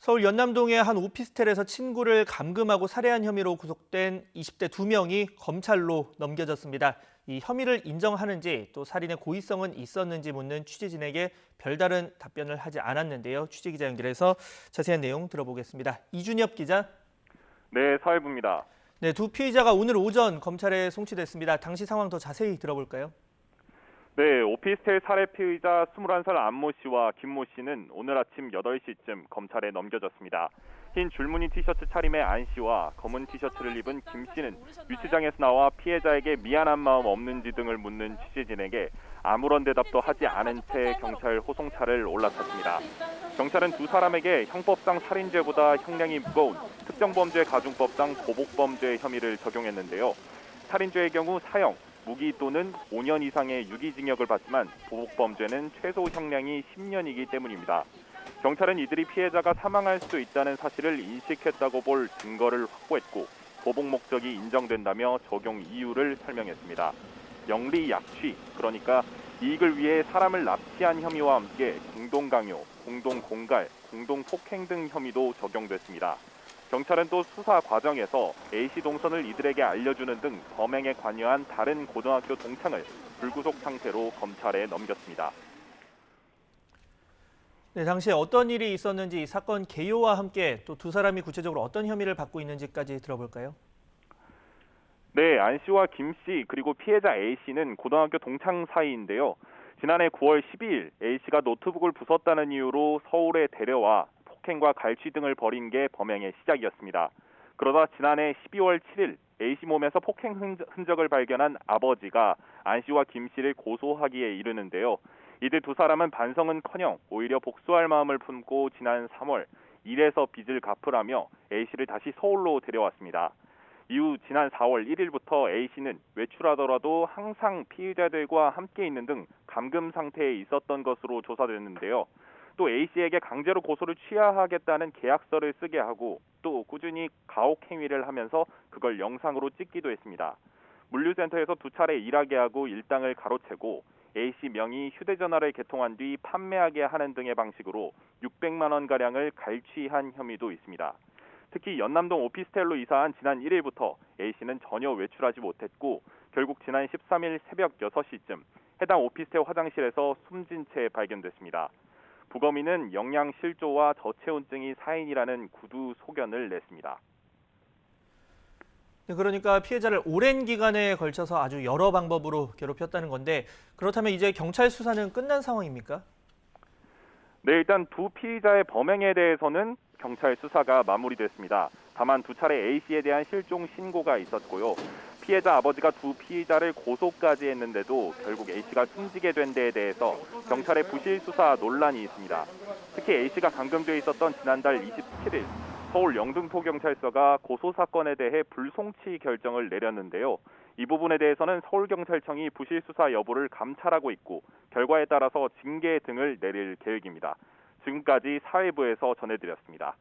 서울 연남동의 한 오피스텔에서 친구를 감금하고 살해한 혐의로 구속된 20대 2명이 검찰로 넘겨졌습니다. 이 혐의를 인정하는지 또 살인의 고의성은 있었는지 묻는 취재진에게 별다른 답변을 하지 않았는데요. 취재기자 연결해서 자세한 내용 들어보겠습니다. 이준엽 기자. 네, 사회부입니다. 네, 두 피의자가 오늘 오전 검찰에 송치됐습니다. 당시 상황 더 자세히 들어볼까요? 네, 오피스텔 살해 피의자 21살 안모 씨와 김모 씨는 오늘 아침 8시쯤 검찰에 넘겨졌습니다. 흰 줄무늬 티셔츠 차림의 안 씨와 검은 티셔츠를 입은 김 씨는 유치장에서 나와 피해자에게 미안한 마음 없는지 등을 묻는 취재진에게 아무런 대답도 하지 않은 채 경찰 호송차를 올라탔습니다. 경찰은 두 사람에게 형법상 살인죄보다 형량이 무거운 특정범죄 가중법상 보복범죄 혐의를 적용했는데요. 살인죄의 경우 사형, 무기 또는 5년 이상의 유기징역을 받지만 보복범죄는 최소 형량이 10년이기 때문입니다. 경찰은 이들이 피해자가 사망할 수 있다는 사실을 인식했다고 볼 증거를 확보했고 보복 목적이 인정된다며 적용 이유를 설명했습니다. 영리 약취, 그러니까 이익을 위해 사람을 납치한 혐의와 함께 공동강요, 공동공갈, 공동폭행 등 혐의도 적용됐습니다. 경찰은 또 수사 과정에서 A씨 동선을 이들에게 알려주는 등 범행에 관여한 다른 고등학교 동창을 불구속 상태로 검찰에 넘겼습니다. 네, 당시에 어떤 일이 있었는지 이 사건 개요와 함께 또 두 사람이 구체적으로 어떤 혐의를 받고 있는지까지 들어볼까요? 네, 안 씨와 김 씨 그리고 피해자 A 씨는 고등학교 동창 사이인데요. 지난해 9월 12일 A 씨가 노트북을 부쉈다는 이유로 서울에 데려와 폭행과 갈취 등을 벌인 게 범행의 시작이었습니다. 그러다 지난해 12월 7일 A 씨 몸에서 폭행 흔적을 발견한 아버지가 안 씨와 김 씨를 고소하기에 이르는데요. 이들 두 사람은 반성은커녕 오히려 복수할 마음을 품고 지난 3월 일에서 빚을 갚으라며 A 씨를 다시 서울로 데려왔습니다. 이후 지난 4월 1일부터 A 씨는 외출하더라도 항상 피의자들과 함께 있는 등 감금 상태에 있었던 것으로 조사됐는데요. 또 A 씨에게 강제로 고소를 취하하겠다는 계약서를 쓰게 하고 또 꾸준히 가혹 행위를 하면서 그걸 영상으로 찍기도 했습니다. 물류센터에서 두 차례 일하게 하고 일당을 가로채고 A 씨 명의 휴대전화를 개통한 뒤 판매하게 하는 등의 방식으로 600만 원가량을 갈취한 혐의도 있습니다. 특히 연남동 오피스텔로 이사한 지난 1일부터 A 씨는 전혀 외출하지 못했고 결국 지난 13일 새벽 6시쯤 해당 오피스텔 화장실에서 숨진 채 발견됐습니다. 부검인은 영양실조와 저체온증이 사인이라는 구두 소견을 냈습니다. 네, 그러니까 피해자를 오랜 기간에 걸쳐서 아주 여러 방법으로 괴롭혔다는 건데 그렇다면 이제 경찰 수사는 끝난 상황입니까? 네, 일단 두 피의자의 범행에 대해서는 경찰 수사가 마무리됐습니다. 다만 두 차례 A 씨에 대한 실종 신고가 있었고요. 피해자 아버지가 두 피의자를 고소까지 했는데도 결국 A 씨가 숨지게 된 데에 대해서 경찰의 부실 수사 논란이 있습니다. 특히 A 씨가 감금돼 있었던 지난달 27일 서울 영등포경찰서가 고소 사건에 대해 불송치 결정을 내렸는데요. 이 부분에 대해서는 서울경찰청이 부실 수사 여부를 감찰하고 있고 결과에 따라서 징계 등을 내릴 계획입니다. 지금까지 사회부에서 전해드렸습니다.